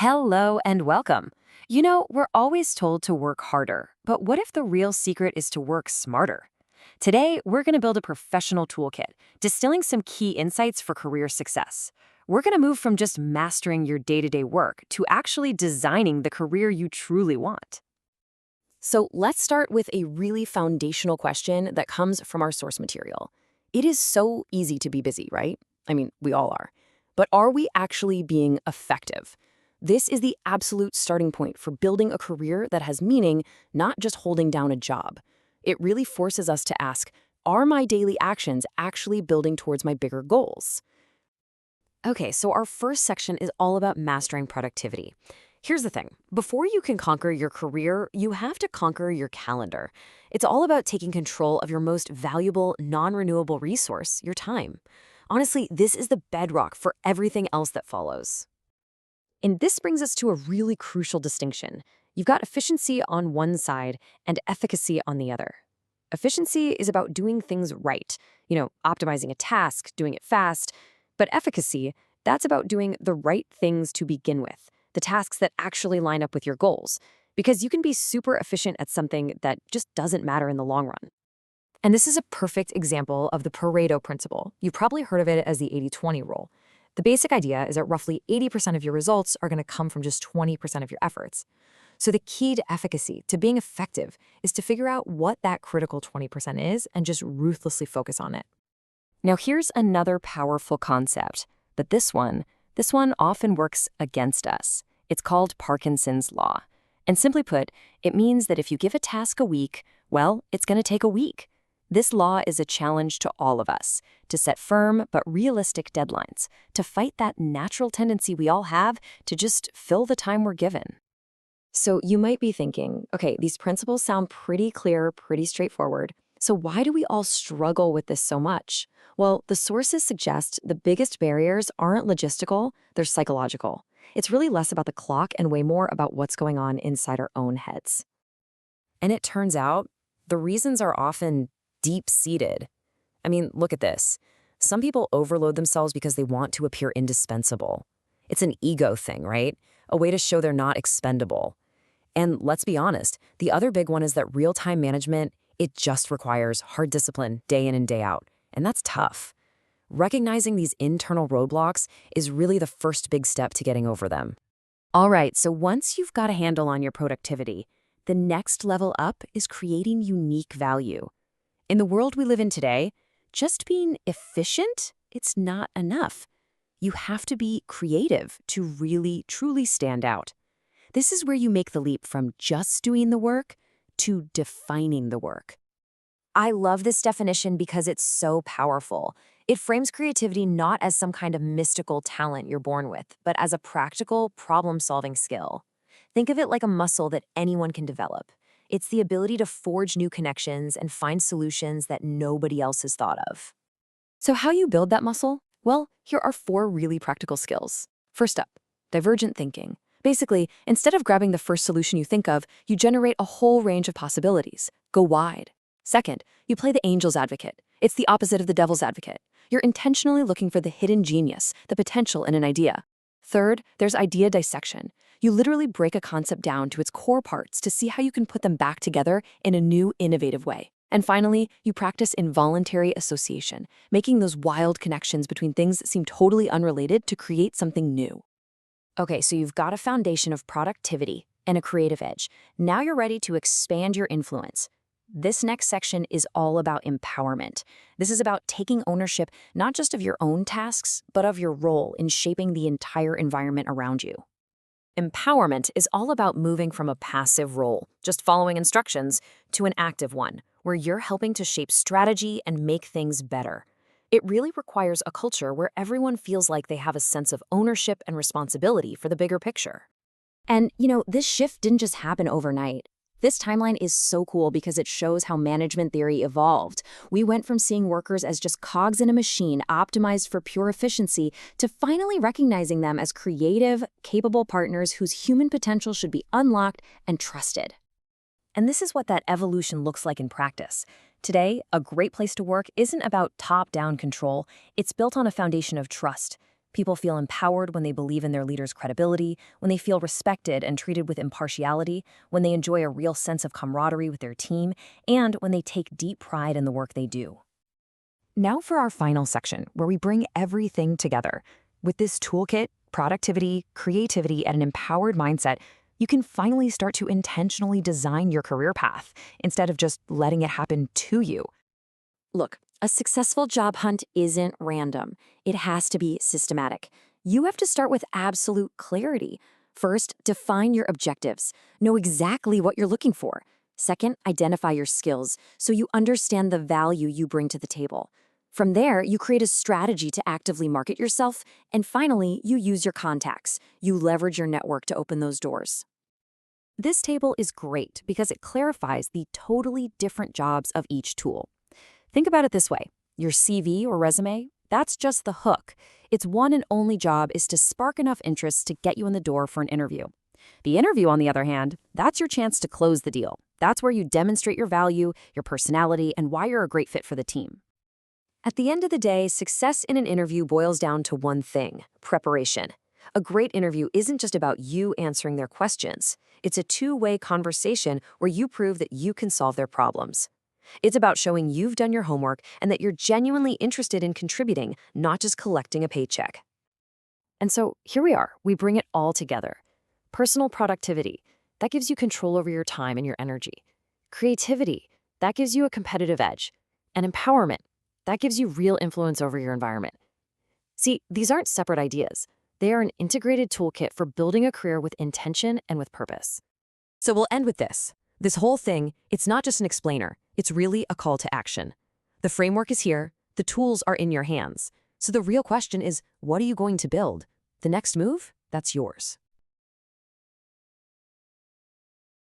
Hello and welcome. We're always told to work harder, but what if the real secret is to work smarter? Today, we're going to build a professional toolkit, distilling some key insights for career success. We're going to move from just mastering your day-to-day work to actually designing the career you truly want. So let's start with a really foundational question that comes from our source material. It is so easy to be busy, right? I mean, we all are. But are we actually being effective? This is the absolute starting point for building a career that has meaning, not just holding down a job. It really forces us to ask, are my daily actions actually building towards my bigger goals? Okay, so our first section is all about mastering productivity. Here's the thing. Before you can conquer your career, you have to conquer your calendar. It's all about taking control of your most valuable, non-renewable resource, your time. Honestly, this is the bedrock for everything else that follows. And this brings us to a really crucial distinction. You've got efficiency on one side and efficacy on the other. Efficiency is about doing things right, optimizing a task, doing it fast. But efficacy, that's about doing the right things to begin with, the tasks that actually line up with your goals. Because you can be super efficient at something that just doesn't matter in the long run. And this is a perfect example of the Pareto principle. You've probably heard of it as the 80-20 rule. The basic idea is that roughly 80% of your results are going to come from just 20% of your efforts. So the key to efficacy, to being effective, is to figure out what that critical 20% is and just ruthlessly focus on it. Now here's another powerful concept, but this one often works against us. It's called Parkinson's law. And simply put, it means that if you give a task a week, well, it's going to take a week. This law is a challenge to all of us, to set firm but realistic deadlines, to fight that natural tendency we all have to just fill the time we're given. So you might be thinking, okay, these principles sound pretty clear, pretty straightforward. So why do we all struggle with this so much? Well, the sources suggest the biggest barriers aren't logistical, they're psychological. It's really less about the clock and way more about what's going on inside our own heads. And it turns out the reasons are often deep-seated. I mean, look at this. Some people overload themselves because they want to appear indispensable. It's an ego thing, right? A way to show they're not expendable. And let's be honest, the other big one is that real-time management, it just requires hard discipline day in and day out. And that's tough. Recognizing these internal roadblocks is really the first big step to getting over them. All right, so once you've got a handle on your productivity, the next level up is creating unique value. In the world we live in today, just being efficient, it's not enough. You have to be creative to really, truly stand out. This is where you make the leap from just doing the work to defining the work. I love this definition because it's so powerful. It frames creativity not as some kind of mystical talent you're born with, but as a practical, problem-solving skill. Think of it like a muscle that anyone can develop. It's the ability to forge new connections and find solutions that nobody else has thought of. So how you build that muscle? Well, here are 4 really practical skills. First up, divergent thinking. Basically, instead of grabbing the first solution you think of, you generate a whole range of possibilities. Go wide. Second, you play the angel's advocate. It's the opposite of the devil's advocate. You're intentionally looking for the hidden genius, the potential in an idea. Third, there's idea dissection. You literally break a concept down to its core parts to see how you can put them back together in a new, innovative way. And finally, you practice involuntary association, making those wild connections between things that seem totally unrelated to create something new. Okay, so you've got a foundation of productivity and a creative edge. Now you're ready to expand your influence. This next section is all about empowerment. This is about taking ownership not just of your own tasks, but of your role in shaping the entire environment around you. Empowerment is all about moving from a passive role, just following instructions, to an active one, where you're helping to shape strategy and make things better. It really requires a culture where everyone feels like they have a sense of ownership and responsibility for the bigger picture. And, this shift didn't just happen overnight. This timeline is so cool because it shows how management theory evolved. We went from seeing workers as just cogs in a machine optimized for pure efficiency to finally recognizing them as creative, capable partners whose human potential should be unlocked and trusted. And this is what that evolution looks like in practice. Today, a great place to work isn't about top-down control. It's built on a foundation of trust. People feel empowered when they believe in their leader's credibility, when they feel respected and treated with impartiality, when they enjoy a real sense of camaraderie with their team, and when they take deep pride in the work they do. Now for our final section, where we bring everything together. With this toolkit, productivity, creativity, and an empowered mindset, you can finally start to intentionally design your career path instead of just letting it happen to you. Look, a successful job hunt isn't random. It has to be systematic. You have to start with absolute clarity. First, define your objectives. Know exactly what you're looking for. Second, identify your skills so you understand the value you bring to the table. From there, you create a strategy to actively market yourself. And finally, you use your contacts. You leverage your network to open those doors. This table is great because it clarifies the totally different jobs of each tool. Think about it this way. Your CV or resume, that's just the hook. Its one and only job is to spark enough interest to get you in the door for an interview. The interview, on the other hand, that's your chance to close the deal. That's where you demonstrate your value, your personality, and why you're a great fit for the team. At the end of the day, success in an interview boils down to one thing: preparation. A great interview isn't just about you answering their questions. It's a two-way conversation where you prove that you can solve their problems. It's about showing you've done your homework and that you're genuinely interested in contributing, not just collecting a paycheck. And so here we are. We bring it all together. Personal productivity, that gives you control over your time and your energy. Creativity, that gives you a competitive edge. And empowerment, that gives you real influence over your environment. See, these aren't separate ideas. They are an integrated toolkit for building a career with intention and with purpose. So we'll end with this. This whole thing, it's not just an explainer. It's really a call to action. The framework is here. The tools are in your hands. So the real question is, what are you going to build? The next move? That's yours.